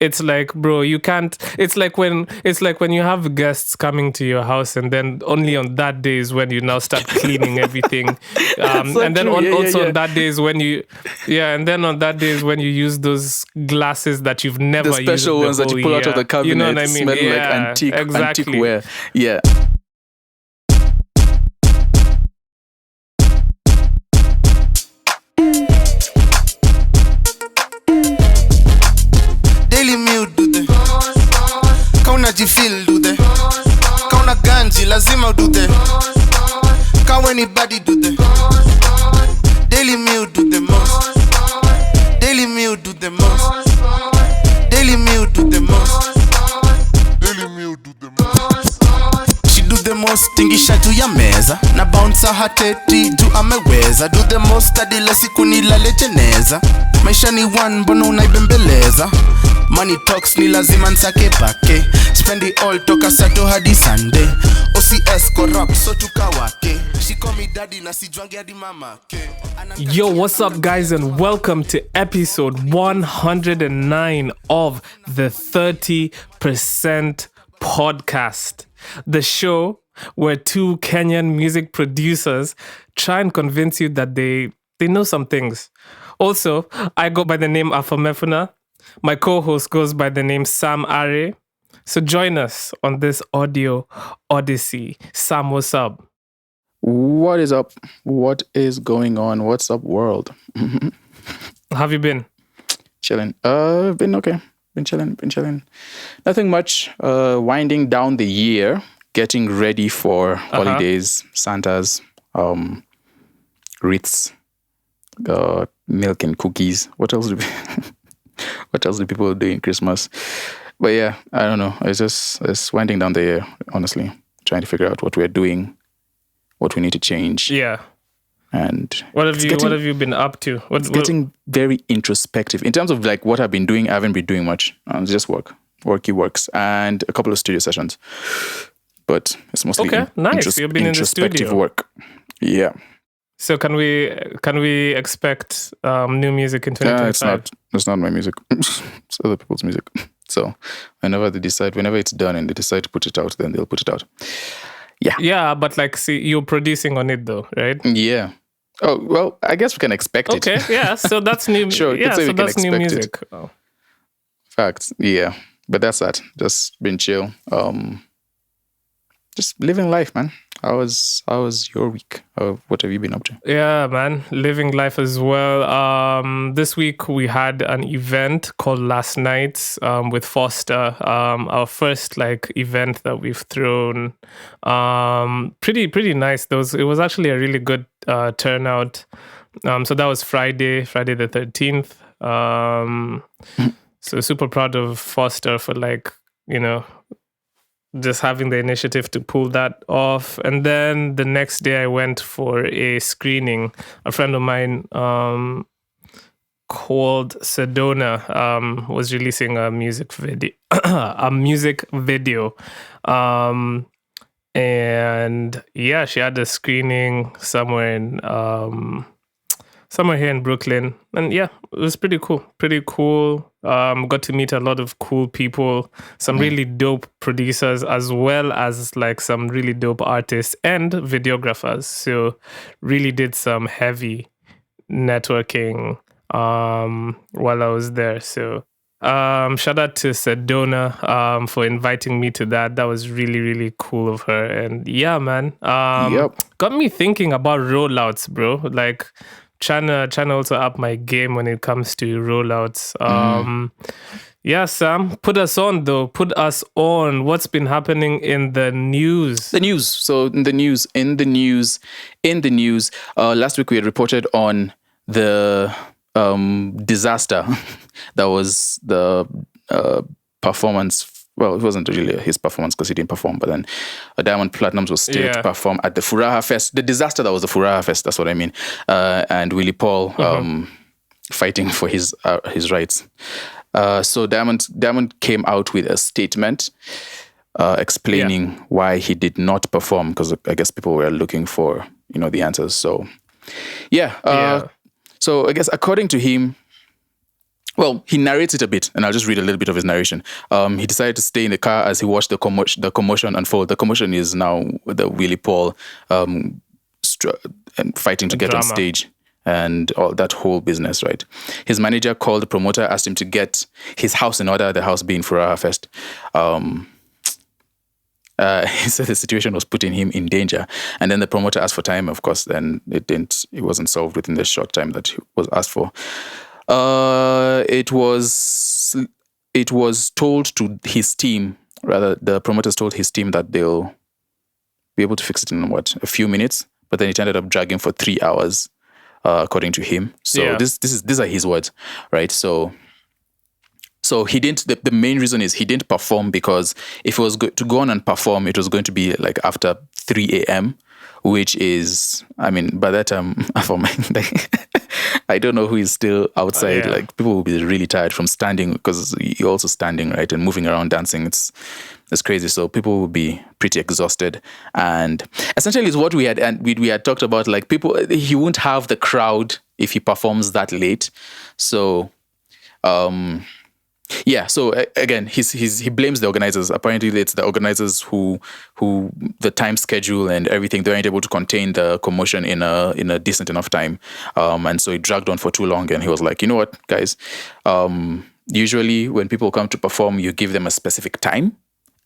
it's like, bro, you can't. It's like when you have guests coming to your house, and then only on that day is when you now start cleaning everything. So and then true. on that day is when you, and then on that day is when you use those glasses that you've never used. The special ones that you pull out of the cabinet, you know what I mean? smell like antique ware. Yeah. Daily meal do the kauna jifil do the kauna ganji lazima do the kawa anybody do the daily meal do the most daily meal do the most daily meal do the most daily meal do the most she do the most tingisha juu ya meza na bouncer hateti juu ameweza do the most adila siku nilale jeneza maisha ni one mbona unaibembeleza. Money talks ni lazima nsake pake. Spend it all toka sato hadi Sunday. OCS corrupt so tukawake. She call me daddy na sijuangi hadi mama ke. Yo, what's up guys, and welcome to episode 109 of the 30% podcast. The show where two Kenyan music producers try and convince you that they know some things. Also, I go by the name Afamefuna. My co-host goes by the name Sam Are. So join us on this audio odyssey. Sam, what's up? What is up? What is going on? What's up, world? How have you been? Chilling. Been okay. Been chilling. Nothing much. Winding down the year, getting ready for holidays, Santas, wreaths, milk and cookies. What else do people do in Christmas? But yeah, I don't know. It's winding down the year, honestly. Trying to figure out what we're doing, what we need to change. Yeah. And what have you been up to? It's getting very introspective. In terms of like what I've been doing, I haven't been doing much. It's just worky works, and a couple of studio sessions. But it's mostly nice. You've been in the studio. Work. Yeah. So can we expect new music in 2025? It's not my music. It's other people's music. So whenever it's done and they decide to put it out, then they'll put it out. Yeah. Yeah, but like, see, you're producing on it though, right? Yeah. Oh, well, I guess we can expect it. Okay, yeah, so that's new. Sure, yeah, so that's new music. Oh. Facts, yeah. But that's that. Just been chill. Just living life, man. How was your week? What have you been up to? Yeah, man, living life as well. This week we had an event called Last Nights with Sxddar. Our first like event that we've thrown. Pretty nice. It was actually a really good turnout. So that was Friday the 13th. So super proud of Sxddar for like, you know, just having the initiative to pull that off. And then the next day I went for a screening. A friend of mine called Sedona was releasing a music video. And yeah, she had a screening somewhere here in Brooklyn. And yeah, it was pretty cool. Got to meet a lot of cool people, some really dope producers, as well as like some really dope artists and videographers. So really did some heavy networking while I was there. So shout out to Sedona for inviting me to that. That was really, really cool of her. And yeah, man, got me thinking about rollouts, bro. Like trying to also up my game when it comes to rollouts. Yeah, Sam, put us on. What's been happening in the news? So in the news, last week we had reported on the disaster that was the performance. Well, it wasn't really his performance because he didn't perform, but then a Diamond Platnumz was still to perform at the Furaha Fest. The disaster that was the Furaha Fest, that's what I mean. And Willie Paul fighting for his rights. So Diamond came out with a statement explaining why he did not perform, because I guess people were looking for, the answers. So, So I guess according to him, Well, he narrates it a bit, and I'll just read a little bit of his narration. He decided to stay in the car as he watched the commotion unfold. The commotion is now the Willie Paul and fighting to get on stage and all that whole business, right? His manager called the promoter, asked him to get his house in order, the house being Furaha Fest. He said the situation was putting him in danger. And then the promoter asked for time. Of course, then it wasn't solved within the short time that he was asked for. It was told to his team, rather the promoters told his team that they'll be able to fix it in a few minutes, but then it ended up dragging for 3 hours, according to him. So these are his words, right? So he didn't. The main reason is he didn't perform because if he was to go on and perform, it was going to be like after 3 a.m., which is, I mean, by that time, I don't know who is still outside. Like people will be really tired from standing because you're also standing, right, and moving around dancing. It's crazy. So people will be pretty exhausted, and essentially, is what we had talked about. Like he won't have the crowd if he performs that late. So. So again, he blames the organizers. Apparently, it's the organizers who the time schedule and everything, they weren't able to contain the commotion in a decent enough time, and so it dragged on for too long. And he was like, you know what, guys, usually when people come to perform, you give them a specific time.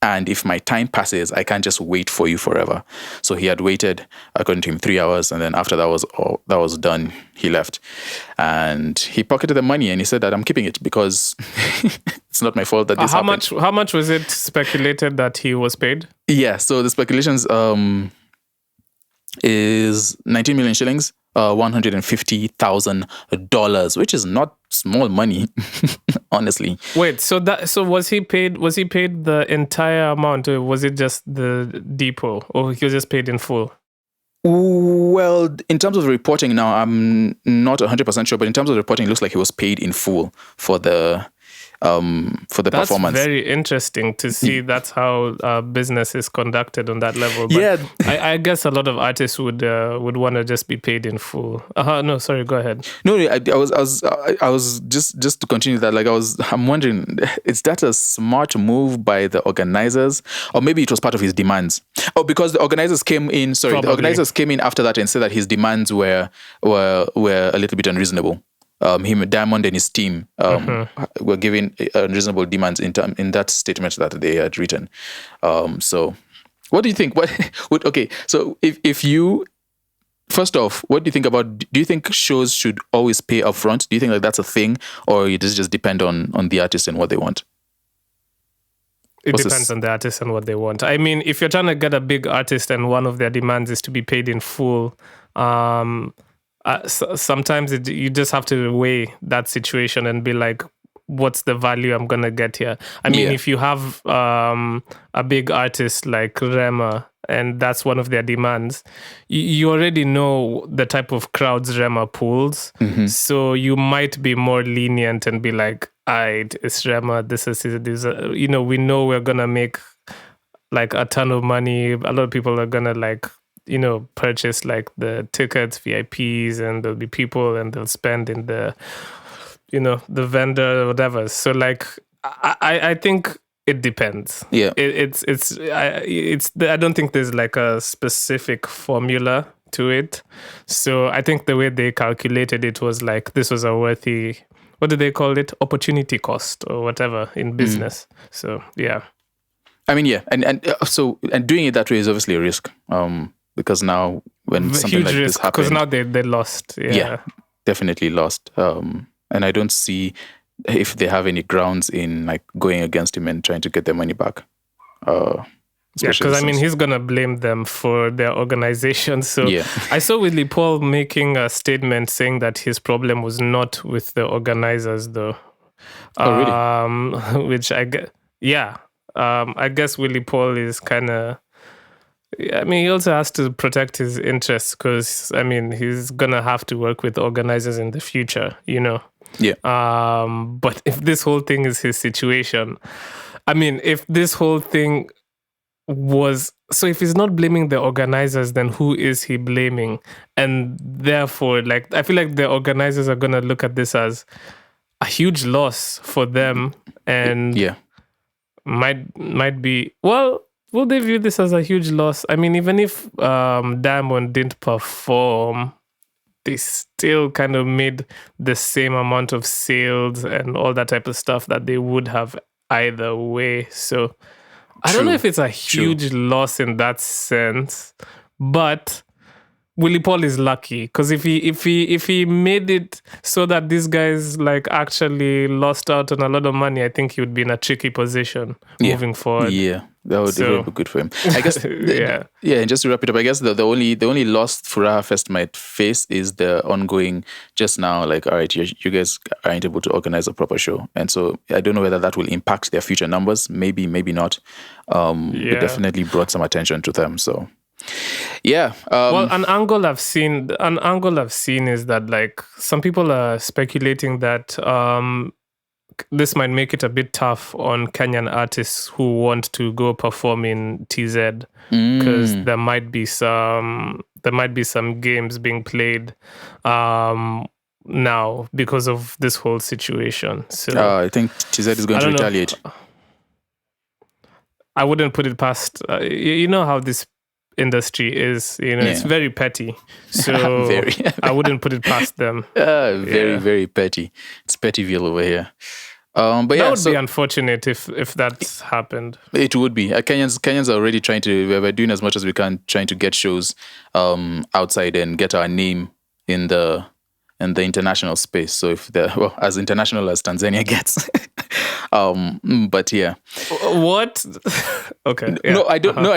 And if my time passes, I can't just wait for you forever. So he had waited, according to him, 3 hours. And then after that was done, he left. And he pocketed the money and he said that I'm keeping it because it's not my fault that this happened. How much was it speculated that he was paid? Yeah, so the speculations is 19 million shillings, $150,000, which is not small money, honestly. Wait, so was he paid the entire amount, or was it just the depot, or he was just paid in full? Well, in terms of reporting now, I'm not 100% sure, but in terms of reporting, it looks like he was paid in full for the performance. That's very interesting to see. That's how business is conducted on that level. But I guess a lot of artists would want to just be paid in full. No, sorry, go ahead. No, I was just to continue that. Like I'm wondering, is that a smart move by the organizers, or maybe it was part of his demands? Oh, because the organizers came in. Sorry, Probably. The organizers came in after that and said that his demands were a little bit unreasonable. Diamond and his team were giving unreasonable demands in that statement that they had written. So, what do you think? Okay, so if you, first off, what do you think about? Do you think shows should always pay upfront? Do you think like that's a thing, or does it just depend on the artist and what they want? It depends on the artist and what they want. I mean, if you're trying to get a big artist and one of their demands is to be paid in full, sometimes you just have to weigh that situation and be like, what's the value I'm gonna get here? I mean, if you have a big artist like Rema and that's one of their demands, you already know the type of crowds Rema pulls, so you might be more lenient and be like, it's Rema, this is we know we're gonna make like a ton of money. A lot of people are gonna like purchase like the tickets, VIPs, and there'll be people and they'll spend in the, the vendor or whatever. So like, I think it depends. Yeah. I don't think there's like a specific formula to it. So I think the way they calculated it was like, this was a worthy, what do they call it? Opportunity cost or whatever in business. So yeah. I mean, yeah. And doing it that way is obviously a risk. Because now when something like this happens, because now they lost. Yeah, definitely lost. And I don't see if they have any grounds in like going against him and trying to get their money back. Because I mean, he's gonna blame them for their organization. So I saw Willie Paul making a statement saying that his problem was not with the organizers, though. Oh, really? Which I guess, I guess Willie Paul is kind of. I mean, he also has to protect his interests because, I mean, he's going to have to work with organizers in the future, Yeah. But if this whole thing is his situation, I mean, if this whole thing was... So if he's not blaming the organizers, then who is he blaming? And therefore, like, I feel like the organizers are going to look at this as, a huge loss for them, and might be, well, will they view this as a huge loss? I mean, even if Diamond didn't perform, they still kind of made the same amount of sales and all that type of stuff that they would have either way. So I don't know if it's a huge loss in that sense, but Willie Paul is lucky, because if he made it so that these guys like actually lost out on a lot of money, I think he would be in a tricky position moving forward. Yeah, that would be good for him. I guess. And just to wrap it up, I guess the only loss Furaha Fest might face is the ongoing. Just now, like, all right, you guys aren't able to organize a proper show, and so I don't know whether that will impact their future numbers. Maybe not. It definitely brought some attention to them. So. Yeah. Well, an angle I've seen is that, like, some people are speculating that this might make it a bit tough on Kenyan artists who want to go perform in TZ, because there might be some games being played now because of this whole situation. So I think TZ is going to retaliate. I wouldn't put it past. You know how this industry is, it's very petty, so I wouldn't put it past them. Very petty. It's Pettyville over here. But that would be unfortunate if that happened. It would be. Kenyans are already we're doing as much as we can, trying to get shows outside and get our name in the international space. So if as international as Tanzania gets. But yeah. What? Okay. Yeah. No, I don't know.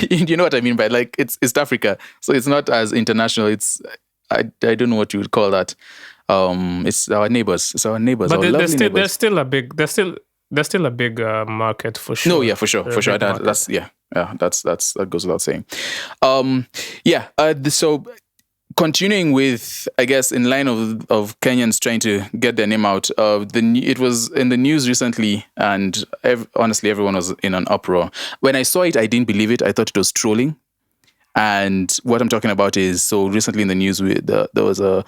You know what I mean by, like, it's East Africa, so it's not as international. It's I don't know what you would call that. It's our neighbors. But there's still a big market for sure. No, yeah, for sure. That goes without saying. So. Continuing with, I guess, in line of Kenyans trying to get their name out, it was in the news recently, and honestly, everyone was in an uproar. When I saw it, I didn't believe it. I thought it was trolling. And what I'm talking about is, so recently in the news, there was the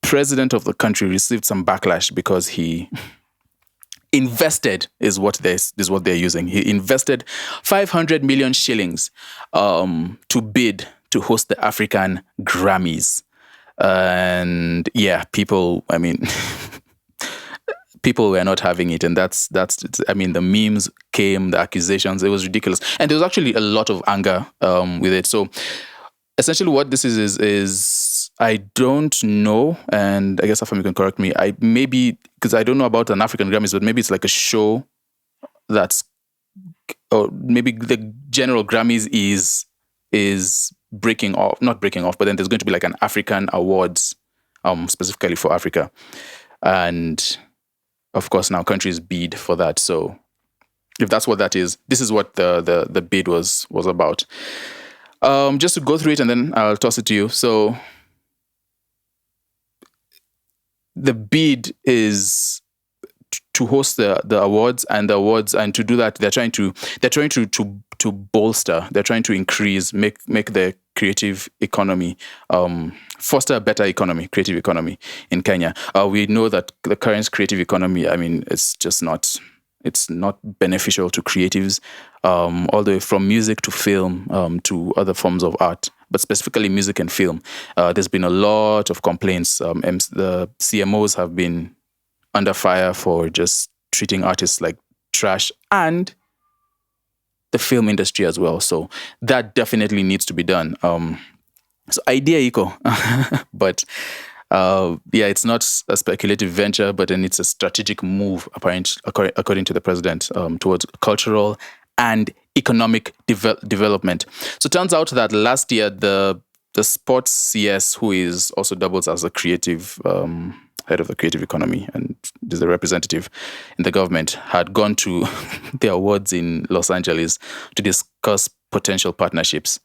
president of the country received some backlash because he invested is what they're using. He invested 500 million shillings to bid to host the African Grammys. And yeah, people were not having it. And that's the memes came, the accusations, it was ridiculous. And there was actually a lot of anger with it. So essentially what this is I don't know, and I guess Afam, you can correct me. Because I don't know about an African Grammys, but maybe it's like a show or maybe the general Grammys is not breaking off, but then there's going to be like an African awards specifically for Africa. And of course now countries bid for that. So if that's what that is, this is what the bid was about. Just to go through it and then I'll toss it to you. So the bid is to host the awards, and to do that they're trying to bolster, they're trying to increase, make the creative economy, foster a better creative economy in Kenya. We know that the current creative economy, it's not beneficial to creatives, all the way from music to film, to other forms of art, but specifically music and film. There's been a lot of complaints. The CMOs have been under fire for just treating artists like trash, and the film industry as well. So that definitely needs to be done. So idea iko, but it's not a speculative venture, but then it's a strategic move, according to the president, towards cultural and economic development. So it turns out that last year, the sports CS, who is also doubles as the creative head of the creative economy and is the representative in the government, had gone to the awards in Los Angeles to discuss potential partnerships,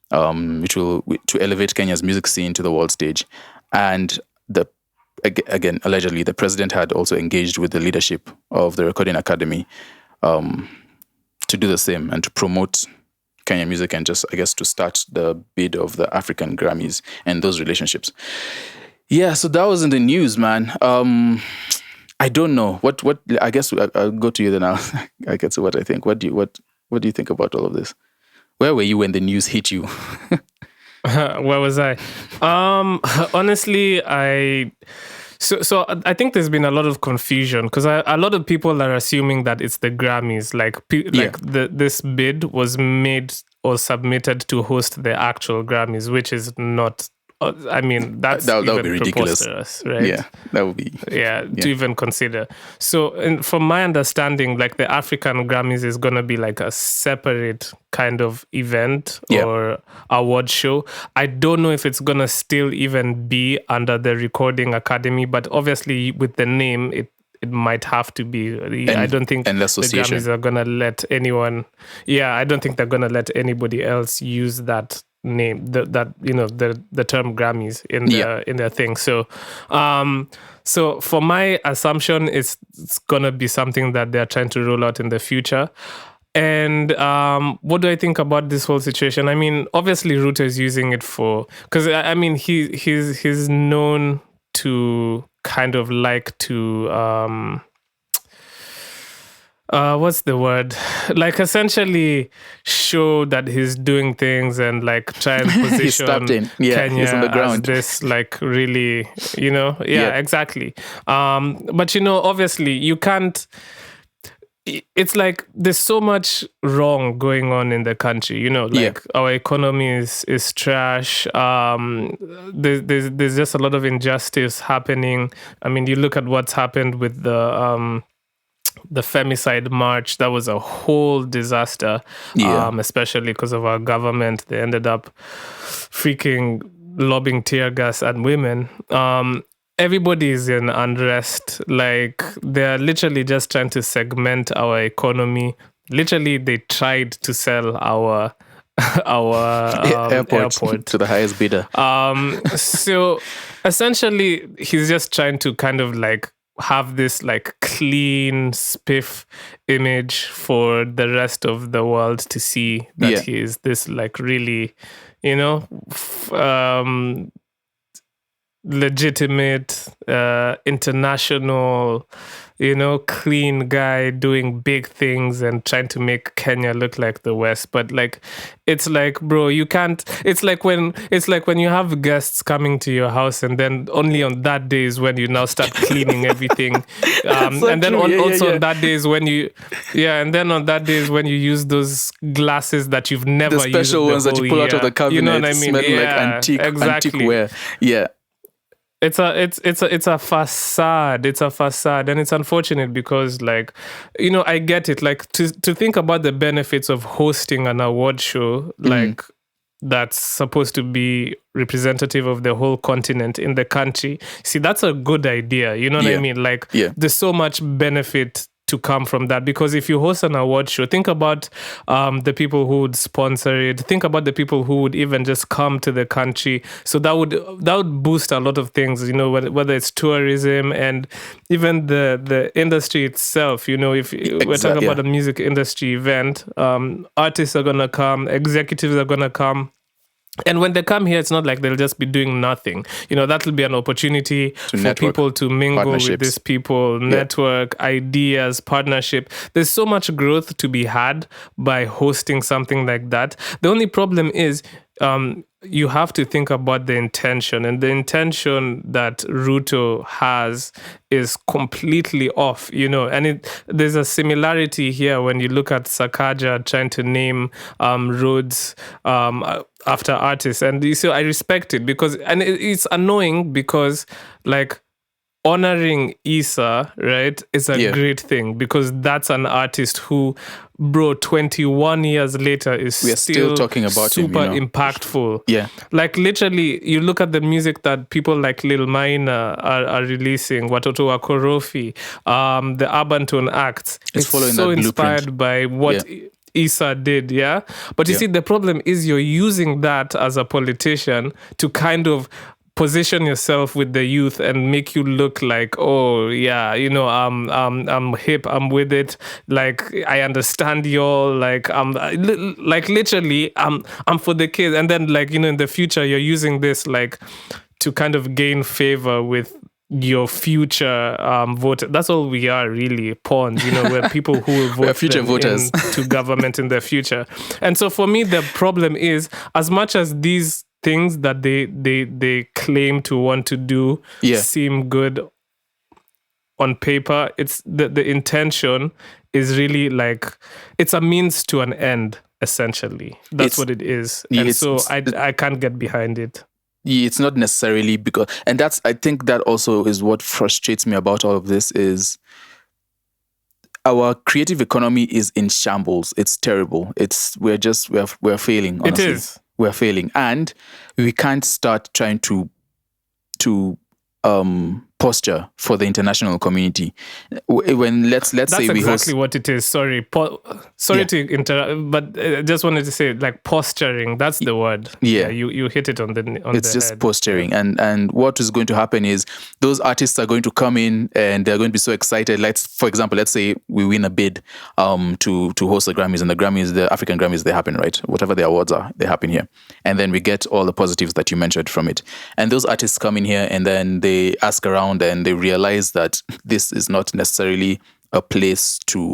which will to elevate Kenya's music scene to the world stage. And again, allegedly, the president had also engaged with the leadership of the Recording Academy to do the same and to promote Kenyan music, and just, I guess, to start the bid of the African Grammys and those relationships. Yeah, so that was in the news, man. I don't know. What I guess I'll go to you then. I'll get to what I think. What do you think about all of this? Where were you when the news hit you? Where was I? Honestly, So I think there's been a lot of confusion because a lot of people are assuming that it's the Grammys. This bid was made or submitted to host the actual Grammys, which is not. I mean, that would be ridiculous, right? Yeah, that would be. Yeah, to even consider. So, from my understanding, like the African Grammys is gonna be like a separate kind of event or award show. I don't know if it's gonna still even be under the Recording Academy, but obviously with the name, it might have to be. I don't think the Grammys are gonna let anyone. Yeah, I don't think they're gonna let anybody else use that name, the term Grammys in their thing. So for my assumption, it's gonna be something that they're trying to roll out in the future. And what do I think about this whole situation? I mean, obviously Ruto is using it because I mean he's known to kind of like to what's the word? Like essentially show that he's doing things and like try and position Kenya he's on the ground. as this like really, exactly. But obviously you can't. It's like there's so much wrong going on in the country, our economy is trash. There's just a lot of injustice happening. I mean, you look at what's happened with the femicide march. That was a whole disaster, especially because of our government. They ended up freaking lobbing tear gas at women. Everybody is in unrest. Like they're literally just trying to segment our economy. Literally, they tried to sell our airport to the highest bidder. So essentially, he's just trying to kind of like have this like clean spiff image for the rest of the world to see that he is this like really, legitimate, international, clean guy doing big things and trying to make Kenya look like the West. But like, it's like, bro, you can't. It's like when you have guests coming to your house, and then only on that day is when you now start cleaning everything. And then on that day is when you, and then on that day is when you use those glasses that you've never used. The special ones that you pull out of the cabinet. You know what I mean? Smell like antique-ware. Yeah. It's a facade. It's a facade, and it's unfortunate because, like, I get it. Like to think about the benefits of hosting an award show, like that's supposed to be representative of the whole continent in the country. See, that's a good idea. You know what I mean? Like, there's so much benefit to come from that, because if you host an award show, think about the people who would sponsor it. Think about the people who would even just come to the country. So that would boost a lot of things, whether it's tourism and even the industry itself. If we're talking about a music industry event, artists are gonna come, executives are gonna come. And when they come here, it's not like they'll just be doing nothing. That'll be an opportunity for people to mingle with these people, network, ideas, partnership. There's so much growth to be had by hosting something like that. The only problem is you have to think about the intention, and the intention that Ruto has is completely off, and there's a similarity here when you look at Sakaja trying to name roads after artists, and so I respect it because, and it's annoying because like honoring Issa, right, is a great thing, because that's an artist who, bro, 21 years later is still talking about super impactful. Yeah. Like literally, you look at the music that people like Lil Maina are releasing, Watoto wa Korofi, the Urban Tone Acts. It's following so inspired by what Issa did, But you see, the problem is you're using that as a politician to kind of position yourself with the youth and make you look like, I'm hip, I'm with it, like I understand y'all, like literally I'm for the kids, and then like in the future you're using this like to kind of gain favor with your future voter. That's all we are, really, pawns. We're people who will vote future voters to government in the future. And so for me, the problem is, as much as these things that they claim to want to do seem good on paper, it's the intention is really like it's a means to an end, essentially. That's what it is. And so I can't get behind it. It's not necessarily because, and I think that also is what frustrates me about all of this is our creative economy is in shambles. It's terrible. We're failing. Honestly. It is. We're failing, and we can't start trying to posture for the international community. When let's That's say we exactly what it is. Sorry to interrupt, but I just wanted to say, like, posturing. That's the word. Yeah, you hit it on the. It's just head. Posturing, and what is going to happen is those artists are going to come in and they're going to be so excited. For example, let's say we win a bid to host the Grammys, and the Grammys, the African Grammys, they happen, right? Whatever the awards are, they happen here, and then we get all the positives that you mentioned from it. And those artists come in here, and then they ask around. And they realize that this is not necessarily a place that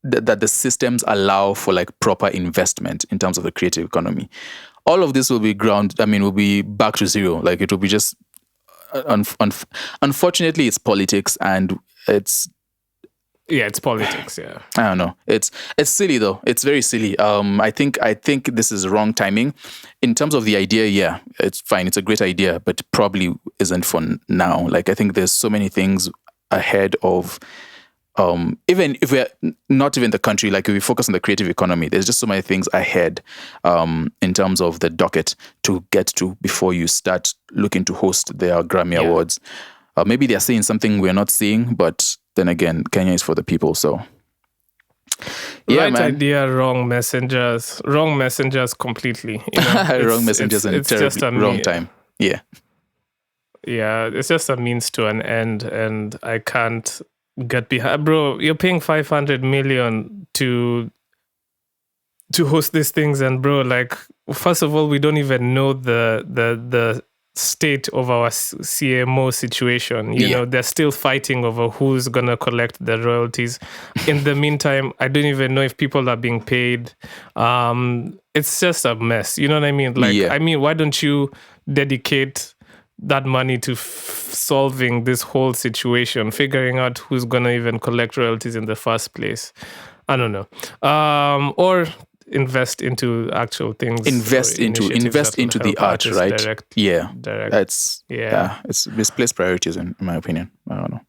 the systems allow for like proper investment in terms of the creative economy. All of this will be will be back to zero. Like it will be just, unfortunately, it's politics and it's. Yeah, it's politics. Yeah, I don't know. It's silly though. It's very silly. I think this is wrong timing. In terms of the idea, yeah, it's fine. It's a great idea, but probably isn't for now. Like I think there's so many things ahead of. Even if we're not even the country, like if we focus on the creative economy, there's just so many things ahead in terms of the docket to get to before you start looking to host their Grammy Awards. Maybe they're seeing something we're not seeing, but then again, Kenya is for the people, so. Yeah, right man. Idea, wrong messengers completely. Wrong messengers and terribly wrong time. Yeah. Yeah, it's just a means to an end, and I can't get behind. Bro, you're paying 500 million to host these things, and bro, like, first of all, we don't even know the state of our CMO situation. You know, they're still fighting over who's gonna collect the royalties. In the meantime, I don't even know if people are being paid. It's just a mess. You know what I mean? Like, I mean, why don't you dedicate that money to solving this whole situation, figuring out who's gonna even collect royalties in the first place? I don't know. Or invest into actual things. Invest into the art, right? Direct. It's misplaced priorities in my opinion. I don't know.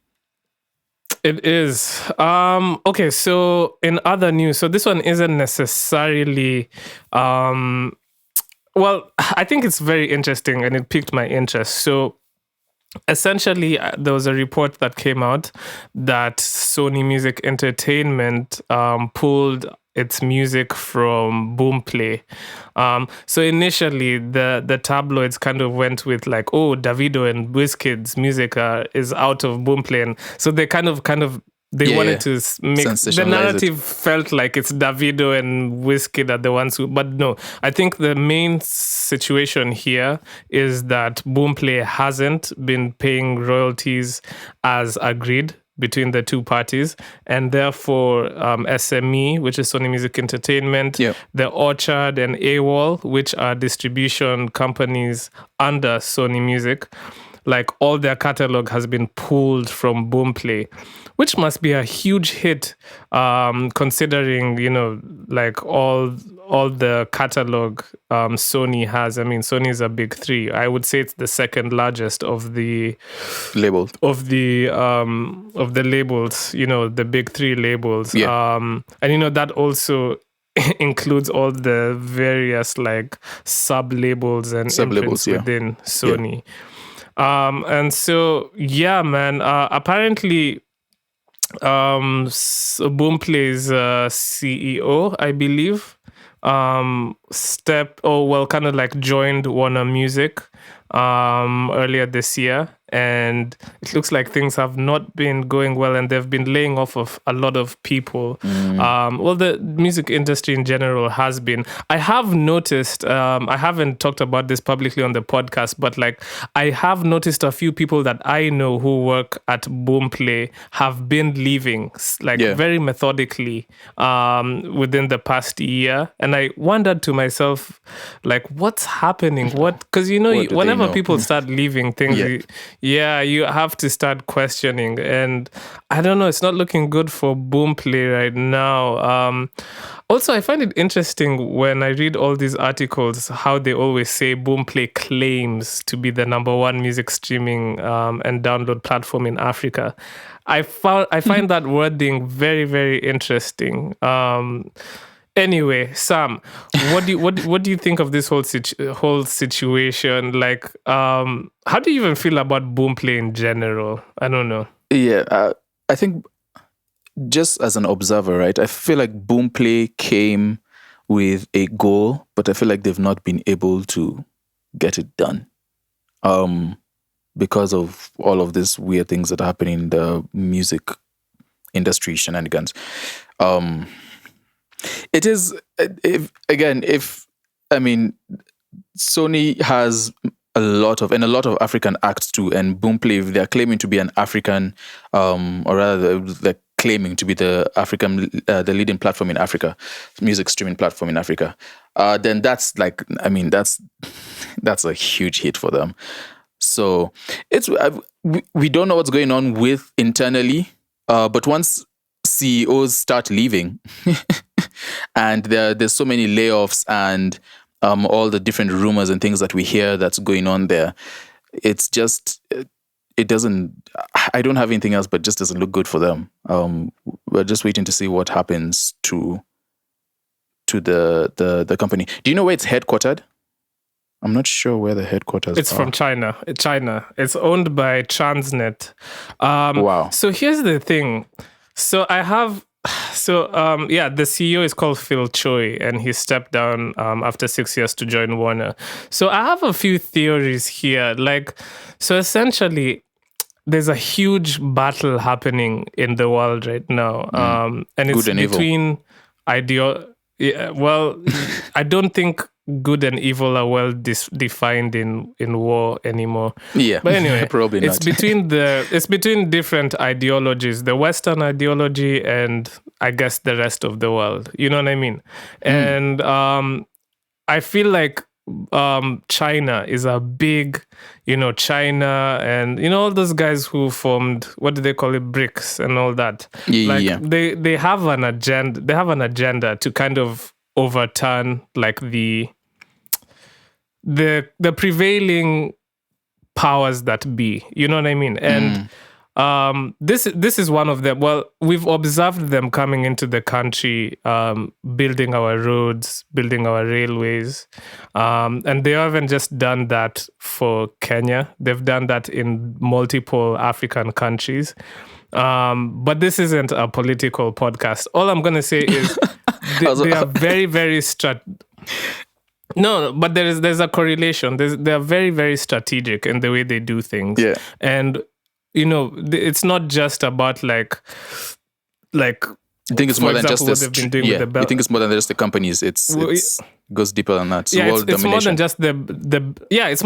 It is. Okay, so in other news, so this one isn't necessarily well, I think it's very interesting and it piqued my interest. So essentially, there was a report that came out that Sony Music Entertainment pulled its music from Boomplay. So initially, the tabloids kind of went with like, oh, Davido and Wizkid's music is out of Boomplay, and so they kind of they wanted to make the narrative felt like it's Davido and Wizkid are the ones who, but no, I think the main situation here is that Boomplay hasn't been paying royalties as agreed between the two parties, and therefore SME, which is Sony Music Entertainment, the Orchard and AWOL, which are distribution companies under Sony Music, like all their catalog has been pulled from Boomplay, which must be a huge hit, considering, you know, like all the catalog Sony has. I mean, Sony is a big three. I would say it's the second largest of the labels of the labels. You know, the big three labels. And you know that also includes all the various like sub labels and imprints within Sony. And so, yeah, man, apparently, Boomplay's CEO, I believe, kind of like joined Warner Music, earlier this year. and it looks like things have not been going well, and they've been laying off of a lot of people. Well, the music industry in general has been. I have noticed, I haven't talked about this publicly on the podcast, but like I have noticed a few people that I know who work at Boomplay have been leaving, like very methodically within the past year. And I wondered to myself, like, what's happening? Because whenever people start leaving things, you have to start questioning. And I don't know, it's not looking good for Boomplay right now. Also, I find it interesting when I read all these articles, how they always say Boomplay claims to be the number one music streaming and download platform in Africa. I find that wording very, very interesting. Anyway, Sam, what do you think of this whole situation? Like, how do you even feel about Boomplay in general? I don't know. Yeah, I think just as an observer, right? I feel like Boomplay came with a goal, but I feel like they've not been able to get it done, because of all of these weird things that are happening in the music industry, shenanigans. It is, Sony has a lot of African acts too, and Boomplay, if they're claiming to be an African, or rather they're claiming to be the leading platform in Africa, music streaming platform in Africa, then that's a huge hit for them. So it's we don't know what's going on with internally, but once CEOs start leaving, and there's so many layoffs and all the different rumors and things that we hear that's going on there, it's just it doesn't. I don't have anything else, but just doesn't look good for them. We're just waiting to see what happens to the company. Do you know where it's headquartered? I'm not sure where the headquarters It's from China. It's owned by Transnet. Wow. So here's the thing. So the CEO is called Phil Choi, and he stepped down after 6 years to join Warner. So I have a few theories here. Like, so essentially, there's a huge battle happening in the world right now, and it's between well, I don't think good and evil are well defined in war anymore. Yeah, but anyway, probably not. It's between different ideologies, the Western ideology and I guess the rest of the world. You know what I mean? And I feel like China is a big, China and all those guys who formed, what do they call it, BRICS and all that. They have an agenda. They have an agenda to kind of overturn like the prevailing powers that be. You know what I mean? And this is one of them. Well, we've observed them coming into the country, building our roads, building our railways, and they haven't just done that for Kenya. They've done that in multiple African countries. But this isn't a political podcast. All I'm gonna say is they are very, very No, but there's a correlation. They are very, very strategic in the way they do things. Yeah. And it's not just about like. I think it's more than just this. You think it's more than just the companies. It goes deeper than that. So it's more than just it's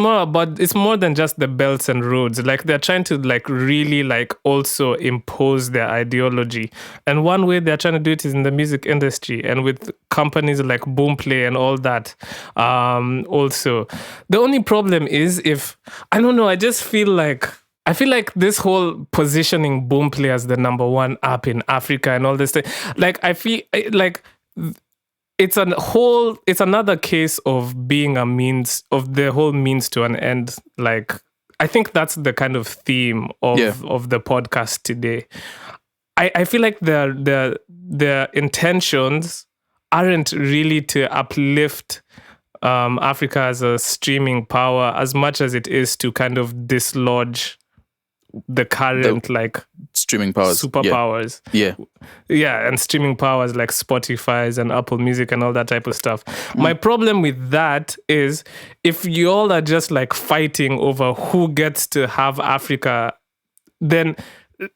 more than just the belts and roads. Like they're trying to like really like also impose their ideology. And one way they're trying to do it is in the music industry and with companies like Boomplay and all that. Also, the only problem is I feel like this whole positioning Boomplay as the number one app in Africa and all this thing, like I feel like it's another case of being a means of the whole means to an end. Like I think that's the kind of theme of the podcast today. I feel like their intentions aren't really to uplift Africa as a streaming power as much as it is to kind of dislodge the current streaming powers. superpowers. Yeah, and streaming powers like Spotify's and Apple Music and all that type of stuff. My problem with that is if you all are just like fighting over who gets to have Africa, then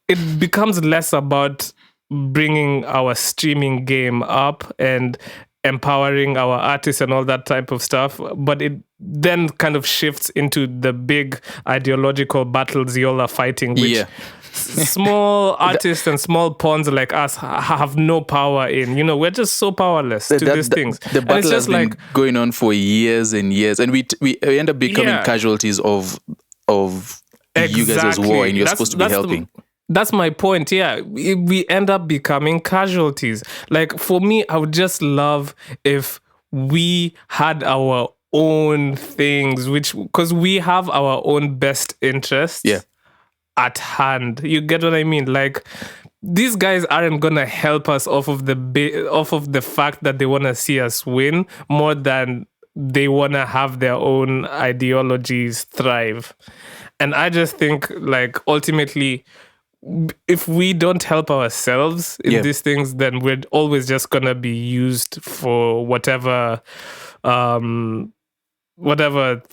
it becomes less about bringing our streaming game up and empowering our artists and all that type of stuff, but it then kind of shifts into the big ideological battles you all are fighting, which small artists and small pawns like us have no power in. You know, we're just so powerless to these things. The battle it's just has been going on for years and years, and we end up becoming casualties of you guys' war, and you're supposed to be helping. That's my point. Yeah, we end up becoming casualties. Like for me, I would just love if we had our own things, because we have our own best interests at hand. You get what I mean? Like these guys aren't gonna help us off of the fact that they want to see us win more than they want to have their own ideologies thrive. And I just think like ultimately, if we don't help ourselves in these things, then we're always just gonna be used for whatever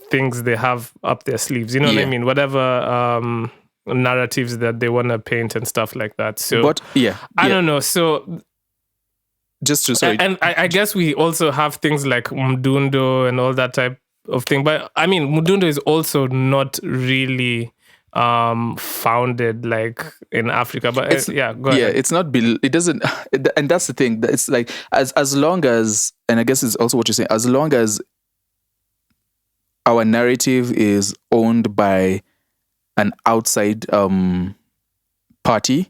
things they have up their sleeves. You know what I mean? Whatever narratives that they want to paint and stuff like that. So, but I don't know. So, just to sorry, and I guess we also have things like Mdundo and all that type of thing. But I mean, Mdundo is also not really founded like in Africa, but go ahead. It's not it doesn't, and that's the thing. It's like as long as, and I guess it's also what you're saying, as long as our narrative is owned by an outside party,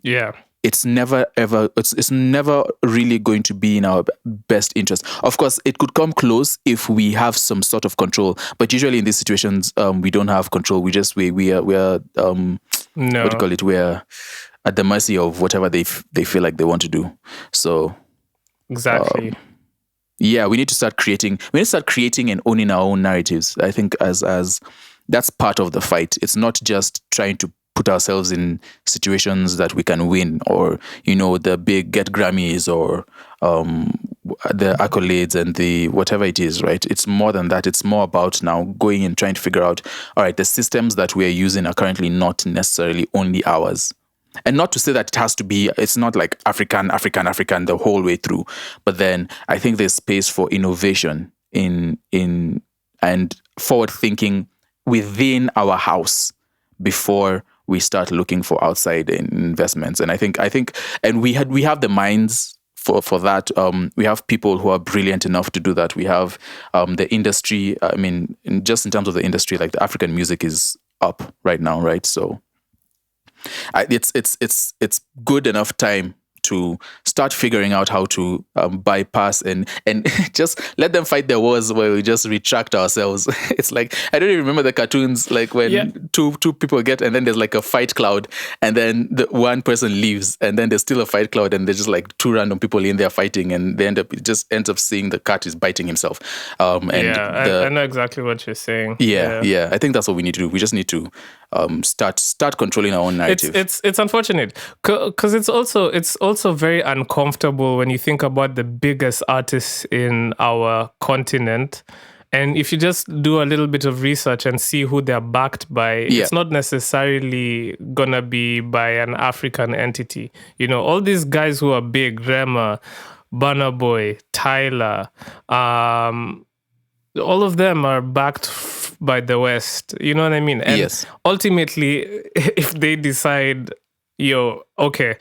it's never ever it's never really going to be in our best interest. Of course, it could come close if we have some sort of control, but usually in these situations, we don't have control. We are what do you call it? We're at the mercy of whatever they feel like they want to do. So exactly. We need to start creating. We need to start creating and owning our own narratives. I think as that's part of the fight. It's not just trying to put ourselves in situations that we can win, or the big get Grammys or the accolades and the whatever it is, right? It's more than that. It's more about now going and trying to figure out, all right, the systems that we are using are currently not necessarily only ours. And not to say that it has to be, it's not like African the whole way through. But then I think there's space for innovation in and forward thinking within our house before we start looking for outside investments. And I think and we have the minds for that. We have people who are brilliant enough to do that. We have the industry. I mean, just in terms of the industry, like the African music is up right now, right? So it's good enough time to start figuring out how to bypass and just let them fight their wars while we just retract ourselves. It's like, I don't even remember the cartoons, like when two people get, and then there's like a fight cloud, and then the one person leaves, and then there's still a fight cloud, and there's just like two random people in there fighting, and they ends up seeing the cat is biting himself. I know exactly what you're saying. Yeah. I think that's what we need to do. We just need to start controlling our own narrative. It's unfortunate because it's also very uncomfortable when you think about the biggest artists in our continent, and if you just do a little bit of research and see who they're backed by, it's not necessarily gonna be by an African entity. All these guys who are big, Rema, Burna Boy, Tyler, all of them are backed by the West. You know what I mean? And ultimately, if they decide, okay,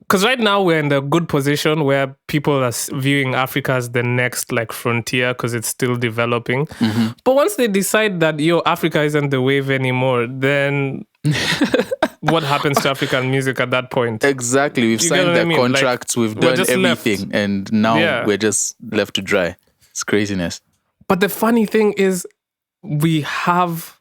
because right now we're in a good position where people are viewing Africa as the next like frontier because it's still developing. Mm-hmm. But once they decide that Africa isn't the wave anymore, then what happens to African music at that point? Exactly. We've signed the contracts, we've done everything, and now we're just left to dry. It's craziness. But the funny thing is, we have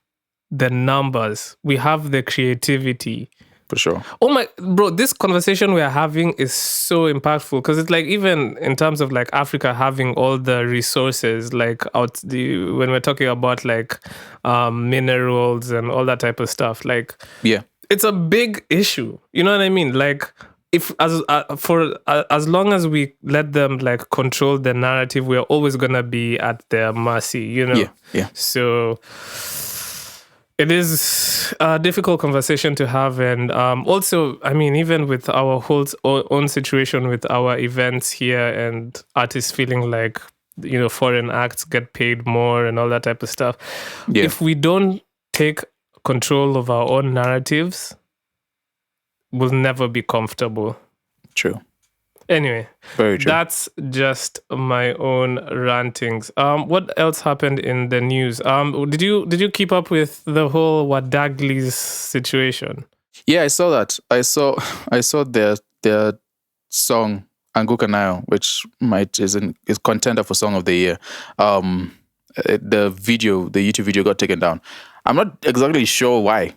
the numbers, we have the creativity. For sure. Oh my, bro, this conversation we are having is so impactful because it's like, even in terms of like Africa having all the resources, like when we're talking about like minerals and all that type of stuff, like it's a big issue. You know what I mean? Like, if as long as we let them like control the narrative, we're always gonna be at their mercy. You know. Yeah. So it is a difficult conversation to have, and also, I mean, even with our whole own situation with our events here and artists feeling like, you know, foreign acts get paid more and all that type of stuff. Yeah. If we don't take control of our own narratives, we'll never be comfortable. True. Anyway, Very true. that's just my own rantings. What else happened in the news? Did you keep up with the whole Wadagliz situation? Yeah, I saw that. I saw their song Anguka Nayo, which is contender for Song of the Year. The YouTube video got taken down. I'm not exactly sure why.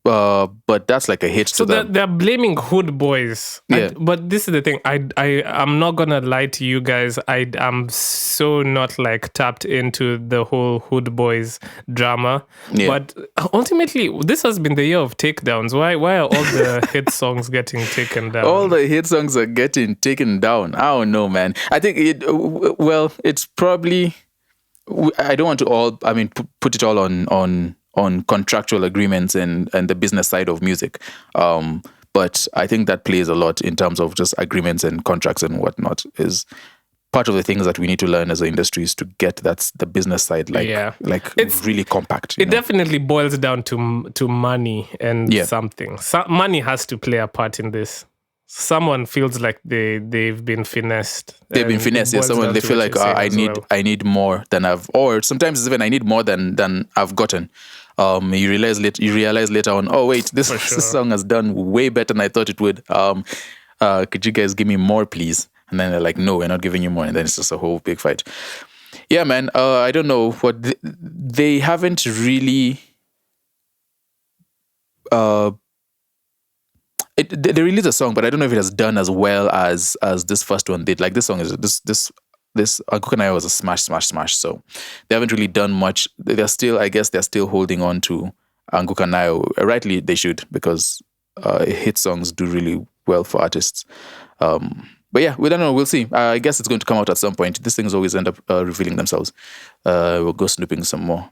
But that's like a hit to them. They're blaming hood boys. Yeah. But this is the thing. I'm not gonna lie to you guys. I'm so not like tapped into the whole hood boys drama. Yeah. But ultimately, this has been the year of takedowns. Why are all the hit songs getting taken down? All the hit songs are getting taken down. I don't know, man. I think it's probably. I don't want to put it all on contractual agreements and the business side of music. But I think that plays a lot in terms of just agreements and contracts and whatnot. Is part of the things that we need to learn as an industry is to get the business side it's really compact. It definitely boils down to money and something. Money has to play a part in this. Someone feels like they've been finessed. They've been finessed. Yeah, they feel like I need more than I've, or sometimes it's even I need more than I've gotten. You realize later on, oh wait, this song has done way better than I thought it would. Could you guys give me more, please? And then they're like, no, we're not giving you more. And then it's just a whole big fight. Yeah, man. I don't know what they haven't really. They released a song, but I don't know if it has done as well as this first one did. Like this song is this Anguka Nayo was a smash. So they haven't really done much. They're still holding on to Anguka Nayo. Rightly, they should, because hit songs do really well for artists. But yeah, we don't know. We'll see. I guess it's going to come out at some point. These things always end up revealing themselves. We'll go snooping some more.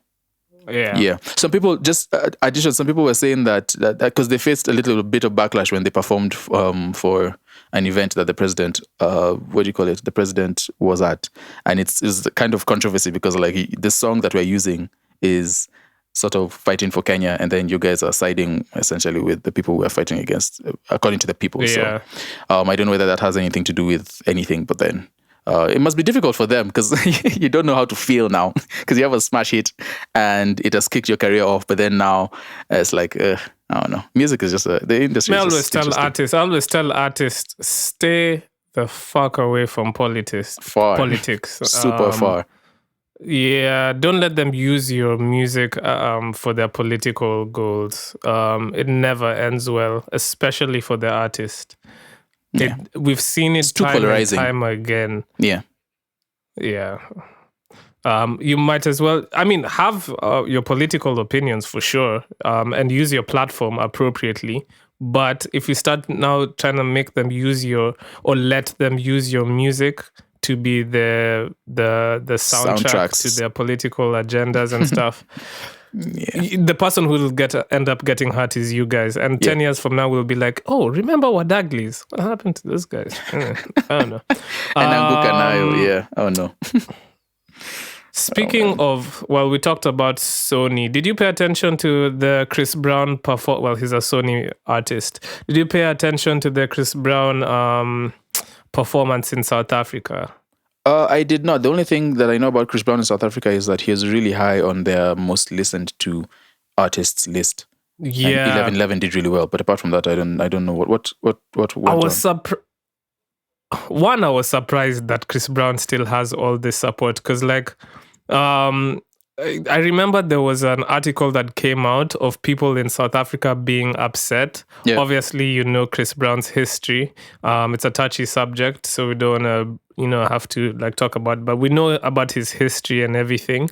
Yeah. Some people some people were saying that because they faced a little bit of backlash when they performed for an event that the president, the president was at, and it's the kind of controversy because like the song that we're using is sort of fighting for Kenya, and then you guys are siding essentially with the people we are fighting against, according to the people. Yeah. So I don't know whether that has anything to do with anything, but then. It must be difficult for them because you don't know how to feel now because you have a smash hit and it has kicked your career off. But then now it's like, I don't know. Music is just the industry. I always tell artists, stay the fuck away from politics. Super far. Yeah, don't let them use your music for their political goals. It never ends well, especially for the artist. Yeah. We've seen it time and time again. Yeah. You might as well, have your political opinions for sure, and use your platform appropriately. But if you start now trying to make them let them use your music to be the soundtrack to their political agendas and stuff. Yeah. The person who will end up getting hurt is you guys, and 10 years from now we'll be like, oh, remember Wadagliz? What happened to those guys? I don't know. And Anguka Nayo, yeah. Oh no. Speaking of, we talked about Sony. Did you pay attention to the Chris Brown he's a Sony artist. Did you pay attention to the Chris Brown performance in South Africa? I did not. The only thing that I know about Chris Brown in South Africa is that he is really high on their most listened to artists list. Yeah, and 11 did really well. But apart from that, I don't know what I was I was surprised that Chris Brown still has all this support because, I remember there was an article that came out of people in South Africa being upset. Yeah. Obviously, Chris Brown's history. It's a touchy subject, so we don't want to, have to talk about it. But we know about his history and everything.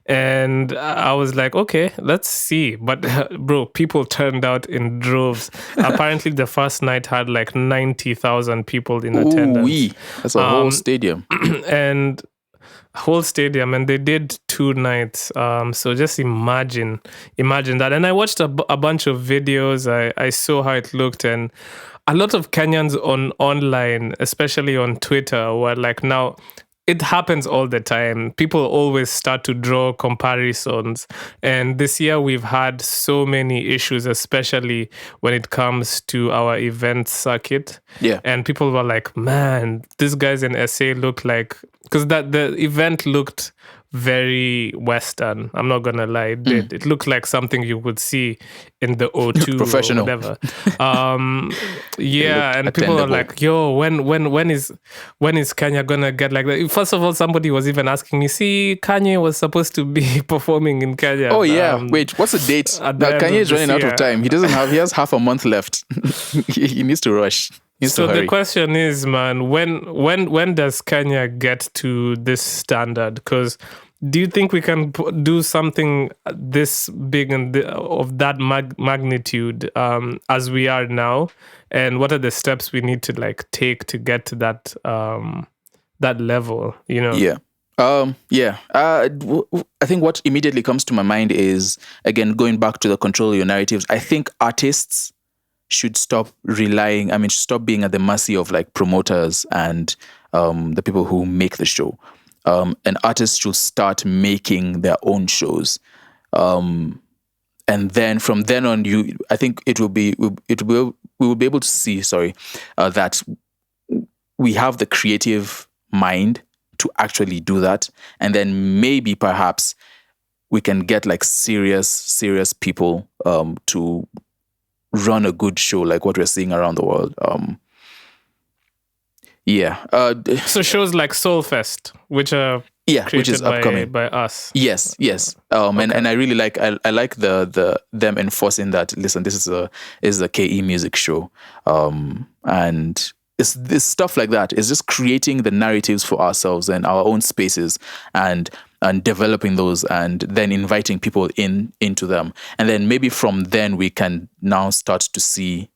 And I was like, okay, let's see. But bro, people turned out in droves. Apparently, the first night had like 90,000 people in attendance. That's a whole stadium. And whole stadium, and they did 2 nights. So just imagine that. And I watched a bunch of videos. I saw how it looked, and a lot of Kenyans online, especially on Twitter, were like, now it happens all the time. People always start to draw comparisons. And this year we've had so many issues, especially when it comes to our event circuit. Yeah. And people were like, man, these guys in SA look like, because the event looked very Western. I'm not gonna lie, it did. It looked like something you would see in the O2 professional, or whatever. Yeah, and people are like, "Yo, when is Kenya gonna get like that?" First of all, somebody was even asking me, "See, Kanye was supposed to be performing in Kenya." Oh yeah, wait, what's the date? Kanye is running out of time. He has half a month left. He needs to rush. So the question is, man, when does Kenya get to this standard? Because do you think we can do something this big and of that magnitude as we are now? And what are the steps we need to like take to get to that that level? You know? Yeah. I think what immediately comes to my mind is, again, going back to the control of your narratives. I think artists should stop stop being at the mercy of like promoters and the people who make the show. And artists should start making their own shows. And then from then on, I think we will be able to see, that we have the creative mind to actually do that. And then maybe perhaps we can get like serious people to run a good show like what we're seeing around the world. So shows like Soulfest, which are which is upcoming by us. Yes. Okay. And I really like the them enforcing that. Listen, this is a KE music show, and it's this stuff like that. It's just creating the narratives for ourselves and our own spaces, and developing those, and then inviting people into them. And then maybe from then we can now start to see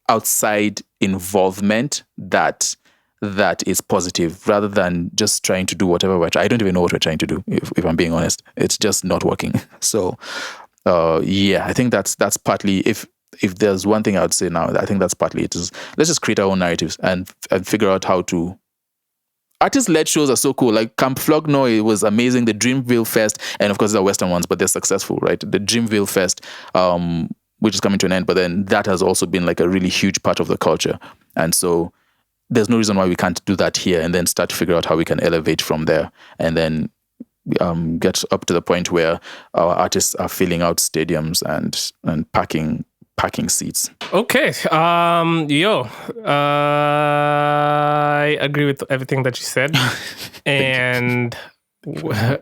outside involvement that is positive, rather than just trying to do whatever we're trying. I don't even know what we're trying to do, if I'm being honest. It's just not working. So I think that's partly, if there's one thing I would say now, I think that's partly it. Is let's just create our own narratives and figure out how to. Artist-led shows are so cool. Like Camp Flogno, it was amazing. The Dreamville Fest, and of course they're Western ones, but they're successful, right? The Dreamville Fest, which is coming to an end, but then that has also been like a really huge part of the culture. And so there's no reason why we can't do that here, and then start to figure out how we can elevate from there, and then get up to the point where our artists are filling out stadiums and packing seats. Okay. I agree with everything that you said. And I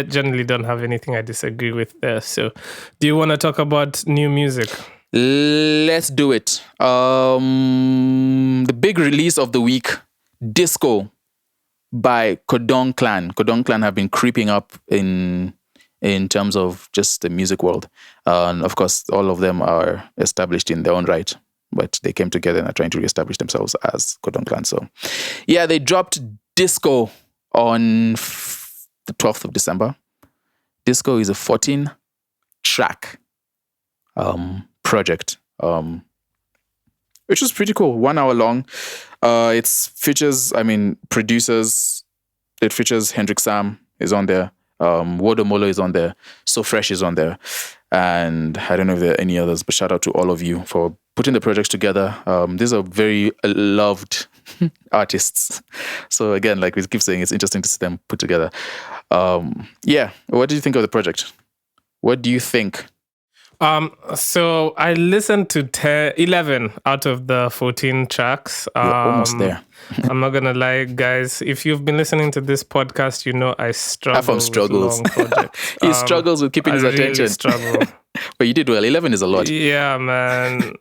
generally don't have anything I disagree with there. So do you want to talk about new music? Let's do it. The big release of the week, Disko by Kodong Klan. Kodong Klan have been creeping up in terms of just the music world. And of course, all of them are established in their own right, but they came together and are trying to reestablish themselves as Kodong Klan. So, they dropped Disko on the 12th of December. Disko is a 14-track project, which was pretty cool. 1 hour long. It features, producers. It features Hendrik Sam is on there. Wodomolo is on there. So Fresh is on there. And I don't know if there are any others, but shout out to all of you for putting the projects together. These are very loved artists. So again, like we keep saying, it's interesting to see them put together. What do you think of the project? What do you think? So I listened to 11 out of the 14 tracks. You're almost there. I'm not gonna lie, guys. If you've been listening to this podcast, you know I struggle with long projects. He struggles with keeping his attention. Really struggle. But you did well. 11 is a lot. Yeah, man.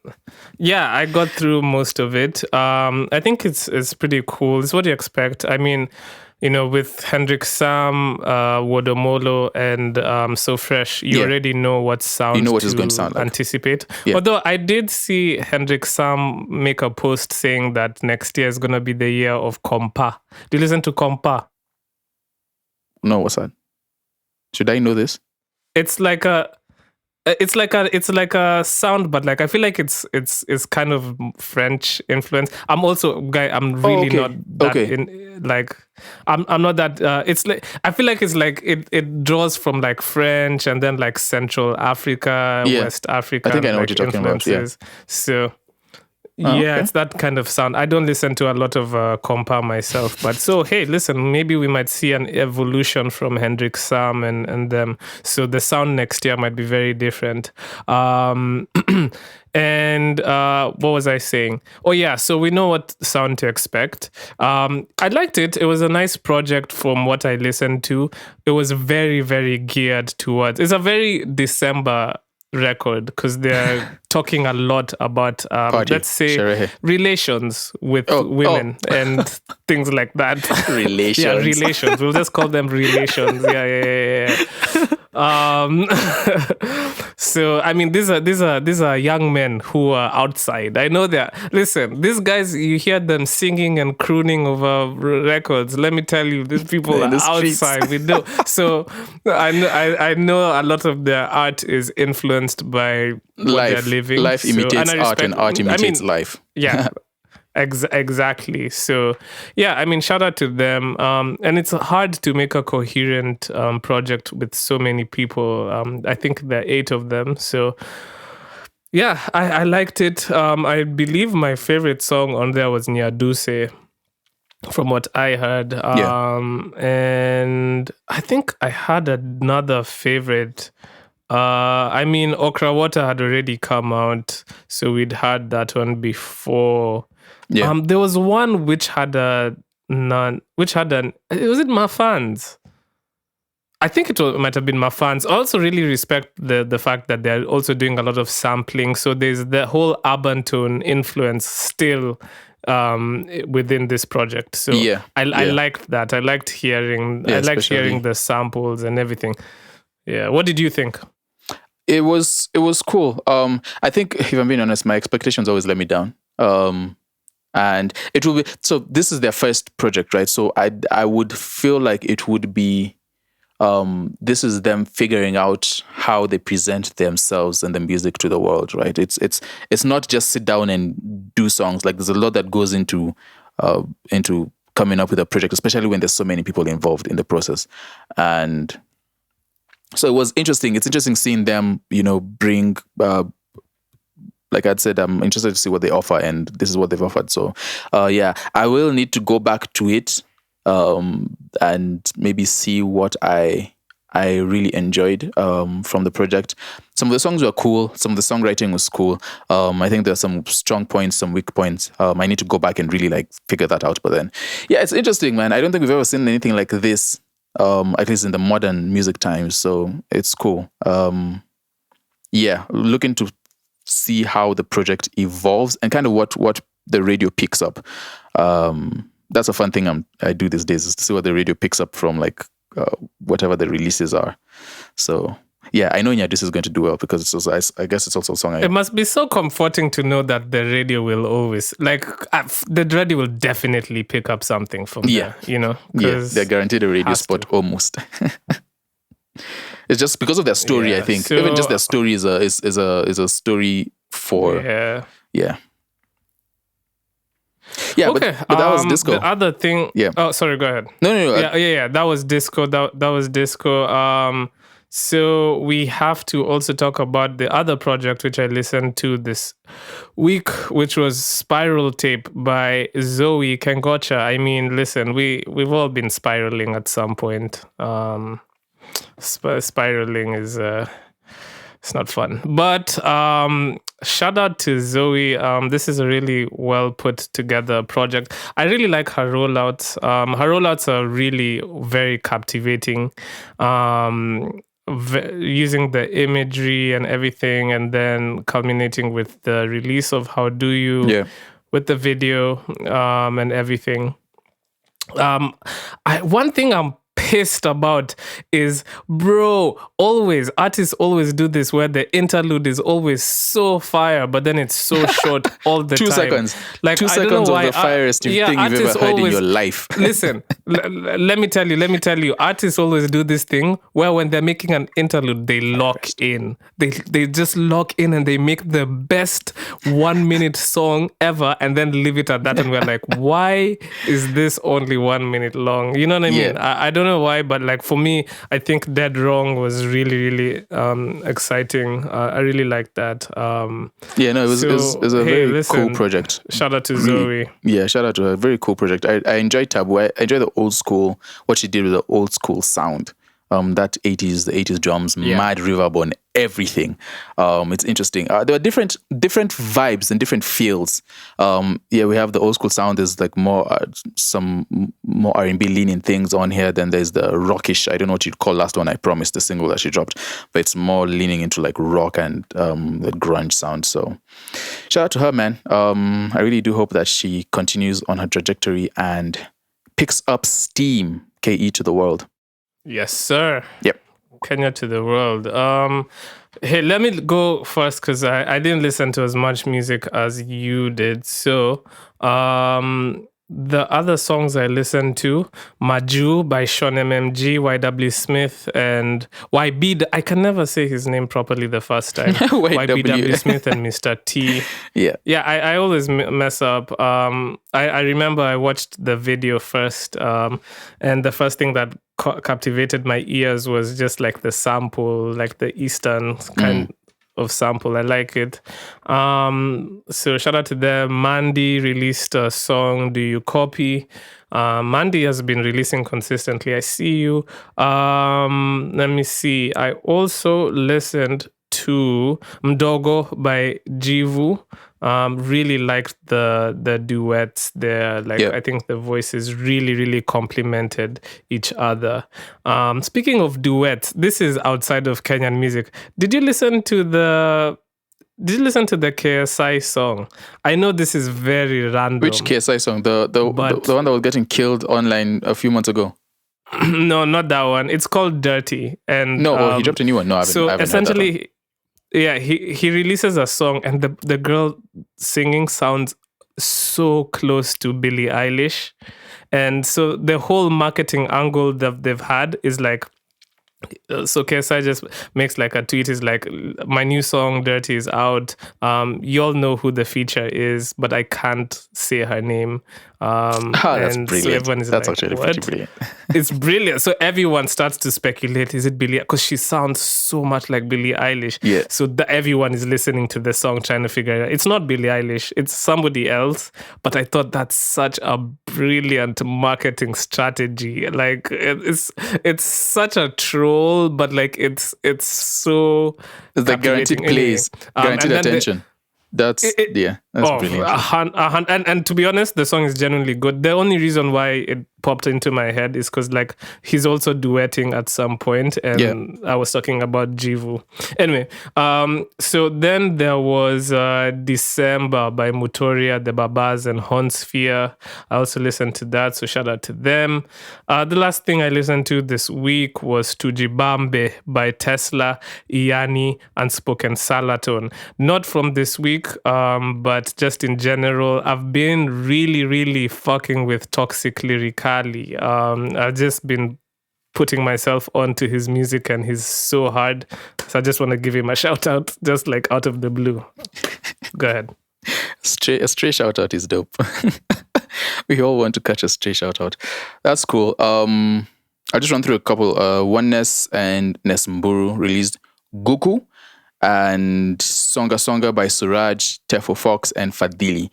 Yeah, I got through most of it. I think it's pretty cool. It's what you expect. I mean, with Hendrik Sam, Wodomolo, and So Fresh, you already know what sound it's going to sound like. Anticipate. Yeah. Although I did see Hendrik Sam make a post saying that next year is going to be the year of compa. Do you listen to compa? No, what's that? Should I know this? It's like a sound, but like I feel like it's kind of French influence. I'm also I'm really not that in like I'm not that it's like I feel like it's like it draws from like French and then like Central Africa, West Africa. I think I know what you're talking about. Yeah. So it's that kind of sound. I don't listen to a lot of compa myself, but so hey, listen, maybe we might see an evolution from Hendrik Sam and them. So the sound next year might be very different. And what was I saying? Oh yeah, so we know what sound to expect. I liked it. It was a nice project from what I listened to. It was very, very geared towards. It's a very December record because they're talking a lot about let's say relations with women and things like that. Relations. We'll just call them relations. Yeah. So I mean, these are young men who are outside. I know that. Listen, these guys, you hear them singing and crooning over records. Let me tell you, these people are outside. We know. So I know a lot of their art is influenced by what they're living. Life imitates art, and art imitates life. Yeah. Exactly. So, yeah, I mean, shout out to them. And it's hard to make a coherent project with so many people. I think there are 8 of them. So, yeah, I liked it. I believe my favorite song on there was Nyaduse, from what I heard. And I think I had another favorite. I mean, Okra Water had already come out, so we'd had that one before. Yeah. There was one which had was it Mafans? I think might have been Mafans. I also really respect the fact that they're also doing a lot of sampling. So there's the whole urban tone influence still within this project. So I liked that. I liked hearing the samples and everything. Yeah. What did you think? It was cool. I think, if I'm being honest, my expectations always let me down. And it will be, so this is their first project, right? So I would feel like it would be, this is them figuring out how they present themselves and the music to the world, right? It's not just sit down and do songs. Like, there's a lot that goes into coming up with a project, especially when there's so many people involved in the process. And so it was interesting. It's interesting seeing them, bring, like I'd said, I'm interested to see what they offer, and this is what they've offered. So, I will need to go back to it and maybe see what I really enjoyed from the project. Some of the songs were cool. Some of the songwriting was cool. I think there's some strong points, some weak points. I need to go back and really figure that out. But then, it's interesting, man. I don't think we've ever seen anything like this, at least in the modern music times. So it's cool. Looking to see how the project evolves and kind of what the radio picks up. That's a fun thing I do these days, is to see what the radio picks up from whatever the releases are. So I know Nyadus is going to do well, because it's also, I guess it's also a song. It must be so comforting to know that the radio will always the radio will definitely pick up something from there. They're guaranteed a radio spot almost. It's just because of their story, I think. So, even just their story is a story for but that was Disko. The other thing, oh, sorry, go ahead. No. That was Disko. That was Disko. So we have to also talk about the other project which I listened to this week, which was Spiral Tape by Zowie Keng'ochas. I mean, listen, we've all been spiraling at some point. Spiraling is it's not fun, but shout out to Zoe. This is a really well put together project. I really like her rollouts. Her rollouts are really very captivating. using the imagery and everything, and then culminating with the release of How Do You, with the video and everything. One thing I'm pissed about is, bro, artists always do this where the interlude is always so fire, but then it's so short all the 2 time. seconds. Like 2 seconds of the firest thing you've ever heard in your life. Listen, let me tell you, artists always do this thing where when they're making an interlude, they lock in. They just lock in and they make the best 1 minute song ever and then leave it at that. And we're like, why is this only 1 minute long? You know what I mean? I don't know why, but like for me, I think Dead Wrong was really, really exciting. I really liked that. It was a very cool project. Shout out to Zowie. Yeah, shout out to her. Very cool project. I enjoyed Tabu. I enjoyed the old school, what she did with the old school sound. That the 80s drums, mad reverb, everything. It's interesting. There are different vibes and different feels. We have the old school sound. There's like some more R&B leaning things on here. Then there's the rockish, I don't know what you'd call last one, I promise, the single that she dropped. But it's more leaning into like rock and the grunge sound. So shout out to her, man. I really do hope that she continues on her trajectory and picks up steam. KE to the world. Yes, sir. Yep. Kenya to the world. Hey, let me go first because I didn't listen to as much music as you did. So, the other songs I listened to, Maju by Sean MMG, YW Smith, and YB. I can never say his name properly the first time. YBW Smith and Mr. T. Yeah. I always mess up. I remember I watched the video first, and the first thing that captivated my ears was just like the sample, like the Eastern kind of sample. I like it. So shout out to them. Mandy released a song, Do You Copy? Mandy has been releasing consistently. I see you. Let me see. I also listened to Mdogo by Jivu. Really liked the duets there. I think the voices really, really complemented each other. Speaking of duets, this is outside of Kenyan music. Did you listen to the KSI song? I know this is very random. Which KSI song? The one that was getting killed online a few months ago. No, not that one. It's called Dirty. And he dropped a new one. No, I haven't. So I haven't essentially, heard that one. Yeah, he releases a song and the girl singing sounds so close to Billie Eilish. And so the whole marketing angle that they've had is like, so KSI just makes like a tweet, is like, my new song Dirty is out. You all know who the feature is, but I can't say her name. That's brilliant. So everyone is that's like, actually what? pretty brilliant. It's brilliant. So everyone starts to speculate, is it Billie? Because she sounds so much like Billie Eilish. Yeah. So everyone is listening to the song trying to figure it out. It's not Billie Eilish, it's somebody else. But I thought that's such a brilliant marketing strategy. Like it's such a troll, but like it's so it's like guaranteed plays, guaranteed attention. That's brilliant. And to be honest, the song is genuinely good. The only reason why it popped into my head is because like he's also duetting at some point, and I was talking about Jivu. Anyway, so then there was December by Mutoria, The Babas, and Honsphere. I also listened to that, so shout out to them. The last thing I listened to this week was Tujibambe by Tesla, Iyani, and Spoken Salaton. Not from this week, but just in general, I've been really, really fucking with Toxic Lyrically. I've just been putting myself onto his music, and he's so hard. So I just want to give him a shout out, just like out of the blue. Go ahead. A stray shout out is dope. We all want to catch a stray shout out. That's cool. I'll just run through a couple. Oneness and Nesmburu released Goku, and Songa Songa by Suraj, Tefo Fox, and Fadili.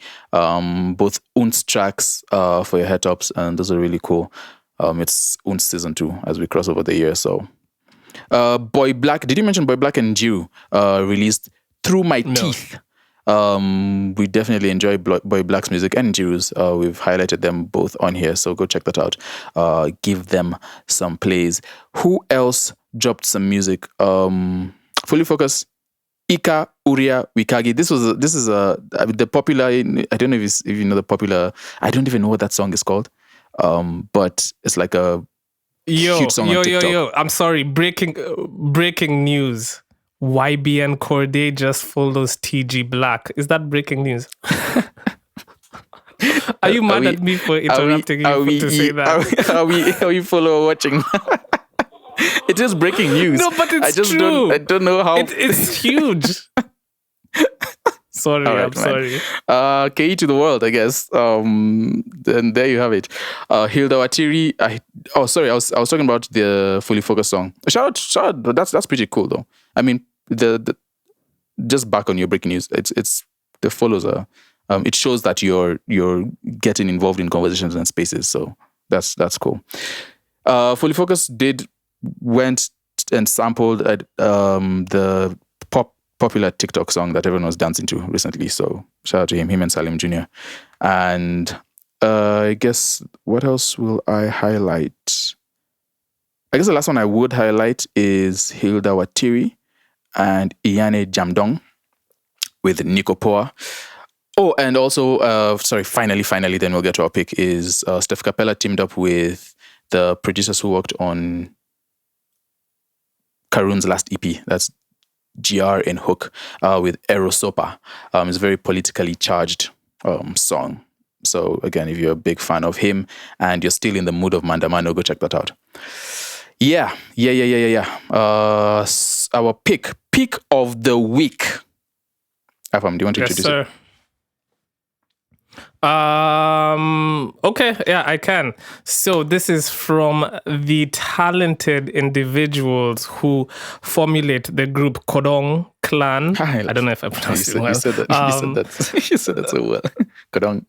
Both Unts tracks for your head tops, and those are really cool. It's Unts season 2 as we cross over the year. So, Boy Black, did you mention Boy Black and Jiru released Through My Teeth? We definitely enjoy Boy Black's music and Jiru's. We've highlighted them both on here, so go check that out. Give them some plays. Who else dropped some music. Fully Focus, Ika Uria Wikagi. This is the popular. I don't know if you know the popular. I don't even know what that song is called. But it's like a huge song on TikTok. I'm sorry. Breaking news. YBN Corday just follows TG Black. Is that breaking news? Are you mad at me for interrupting you to say that? Are we follow watching? It is breaking news. No, but it's true. I don't know how. It's huge. Sorry, right, I'm sorry. KE to the world, I guess. Then there you have it. Hilda Watiri. I was talking about the Fully Focused song. Shout out. That's pretty cool though. I mean, the just back on your breaking news. It's the follows are. It shows that you're getting involved in conversations and spaces. So that's cool. Fully Focused went and sampled the popular TikTok song that everyone was dancing to recently. So shout out to him and Salim Jr. And I guess what else will I highlight? I guess the last one I would highlight is Hilda Watiri and Iyane Jamdong with Nico Poa. Oh, and also, finally, then we'll get to our pick, is Steph Capella teamed up with the producers who worked on Karun's last EP. That's GR and Hook with Erosopa. It's a very politically charged song. So again, if you're a big fan of him and you're still in the mood of Mandamano, go check that out. Yeah. Our pick of the week. Afam, do you want to introduce it? Okay, yeah, I can. So this is from the talented individuals who formulate the group Kodong, Klan. I don't know if I pronounced it well. You said that. You said that so well. Kodong.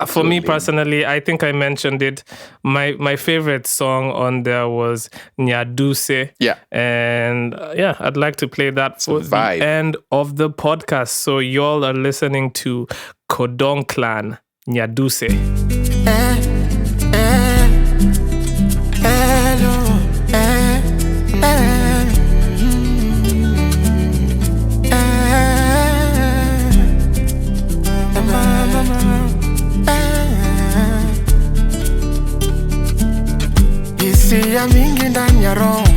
For me personally, I think I mentioned it. My favorite song on there was Nyaduse. Yeah. And I'd like to play that for the end of the podcast. So y'all are listening to Kodong Klan, Nyaduse. Hisia mingi ndani ya roho,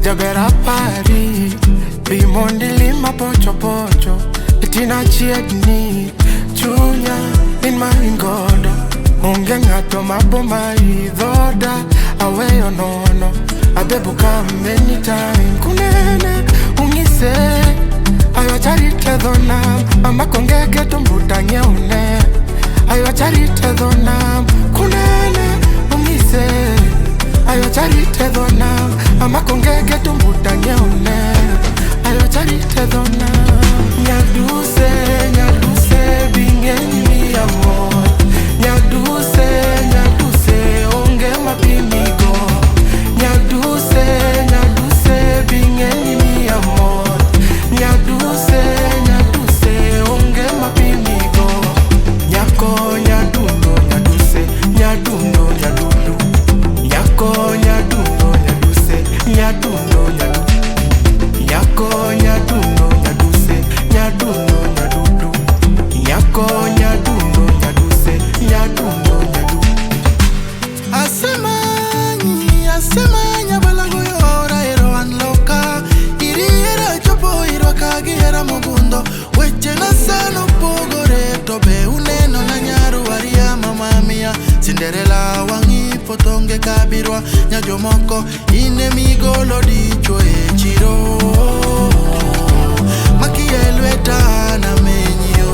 jabera pari, bimondi lima pocho pocho, itina chiedni, chunya in maringodo, unge ngato maboma idhoda, aweyo nono, abebuka many time, kunene, ungise, ayo charite dhonam, ama kongeke tumbuta nyeune, ayo charite dhonam, kunene, ungise, ayo charite dhona ama kongeke tumbuta nyeune ayo charite dhona nyaduse bingeni mi amor nyaduse onge mapimigo nyaduse bingeni mi amor nyaduse onge mapimigo nyako nyadundo nyaduse nyadundo Nyako nyadundo nyaduse nyadundo Nyako nyadundo nyaduse nyadundo Nyako nyadundo nyaduse nyadundo Asemanya balango yora ero anloka iriera chopo irokagi era mugundo weche na sano pogore tobe uneno na nyaru waria mama mia Cinderella wangi potonge kabirwa nyajomoko inemigo lodicho echiro makielweta na menyio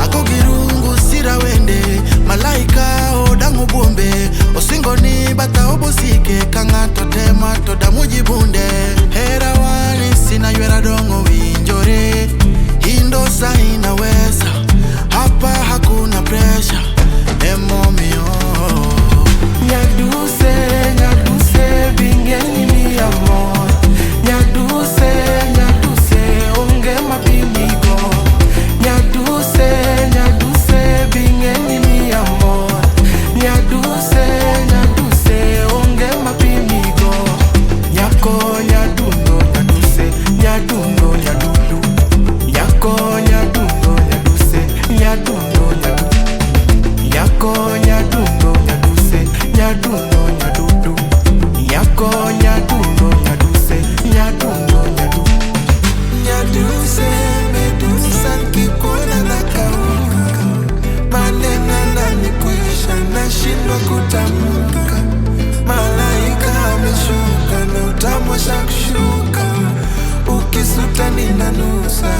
akogirungu sira wende malaika odangu bombe osingoni bata obosike kangato tema toda mujibunde hera wani sina ywera dongo winjore hindo saina wesa hapa hakuna pressure emomio Nyaduse bingeni mi amor nyaduno nyaduse nyaduno nyadudu yako nyaduno nyaduse nyaduno nyadu yako nyaduno nyaduse nyaduno nyadudu yako nyaduno nyaduse nyaduno nyadu nyaduse medusa kikona na kauka manena nani kuisha nashindwa kutamka malaika ameshuka na utamu shakushuka ukisuta ninanusa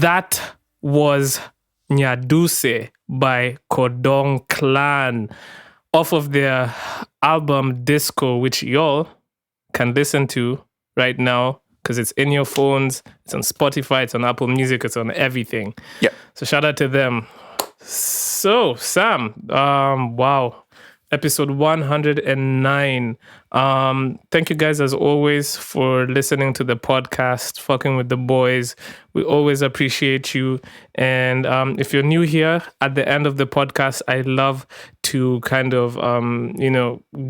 That was Nyaduse by Kodong Klan off of their album Disko, which y'all can listen to right now because it's in your phones, it's on Spotify, it's on Apple Music, it's on everything. Yeah. So shout out to them. So, Sam, wow. Episode 109. Thank you guys as always for listening to the podcast, fucking with the boys. We always appreciate you. And if you're new here, at the end of the podcast, I love to kind of,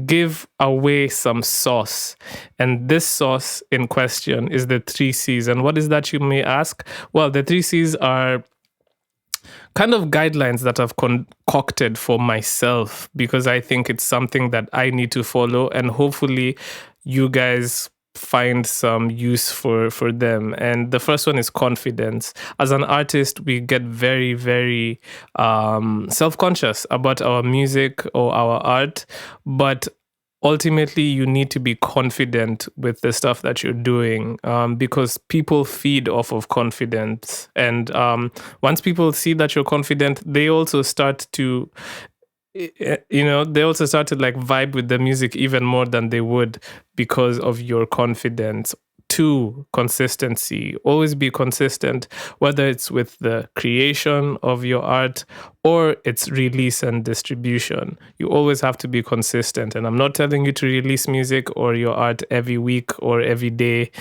give away some sauce. And this sauce in question is the 3 C's. And what is that, you may ask? Well, the 3 C's are kind of guidelines that I've concocted for myself because I think it's something that I need to follow, and hopefully you guys find some use for them. And the first one is confidence. As an artist, we get very, very self-conscious about our music or our art, but ultimately, you need to be confident with the stuff that you're doing because people feed off of confidence. And once people see that you're confident, they also start to, like vibe with the music even more than they would because of your confidence. 2, consistency. Always be consistent, whether it's with the creation of your art or its release and distribution. You always have to be consistent. And I'm not telling you to release music or your art every week or every day.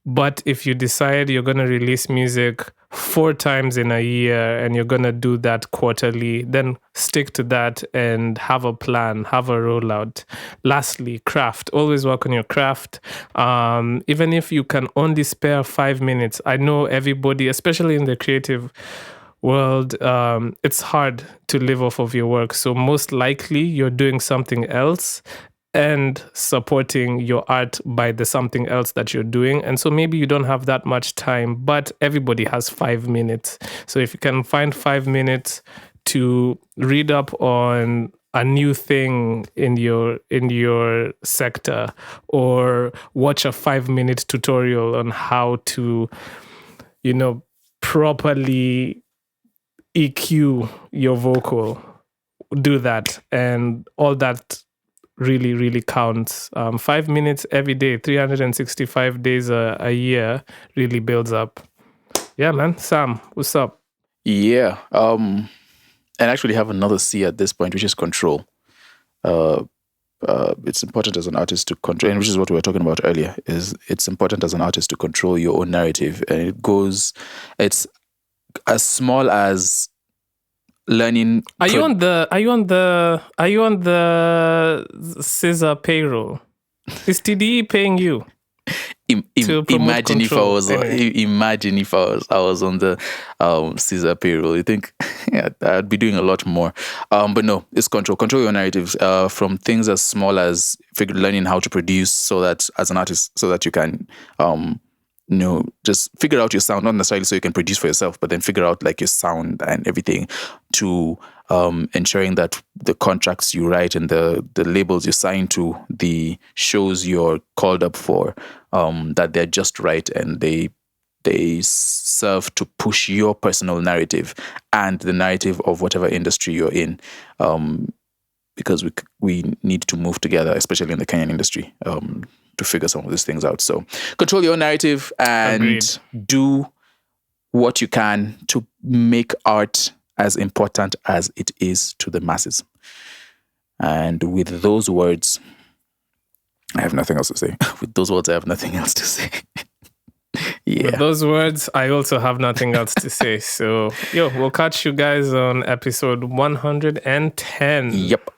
But if you decide you're going to release music 4 times in a year and you're going to do that quarterly, then stick to that and have a plan, have a rollout. Lastly, craft. Always work on your craft. Even if you can only spare 5 minutes. I know everybody, especially in the creative world, it's hard to live off of your work. So most likely you're doing something else and supporting your art by the something else that you're doing. And so maybe you don't have that much time, but everybody has 5 minutes. So if you can find 5 minutes to read up on a new thing in your sector, or watch a 5-minute tutorial on how to, properly EQ your vocal, do that. And all that really, really counts. 5 minutes every day, 365 days a year really builds up. Yeah, man. Sam, what's up? Yeah. And actually have another C at this point, which is control. It's important as an artist to control, and which is what we were talking about earlier, is it's important as an artist to control your own narrative. And it's as small as learning. Are you on the Sxddar payroll? Is TDE paying you? Imagine if I was on the Sxddar payroll. You think I'd be doing a lot more. But no, it's control your narratives from things as small as learning how to produce, so that as an artist, so that you can just figure out your sound, not necessarily so you can produce for yourself, but then figure out like your sound and everything, to ensuring that the contracts you write and the labels you sign to, the shows you're called up for, that they're just right and they serve to push your personal narrative and the narrative of whatever industry you're in, because we need to move together, especially in the Kenyan industry, to figure some of these things out. So control your narrative and Agreed. do what you can to make art as important as it is to the masses. And with those words, I have nothing else to say. With those words, I have nothing else to say. Yeah. With those words, I also have nothing else to say. So, we'll catch you guys on episode 110. Yep.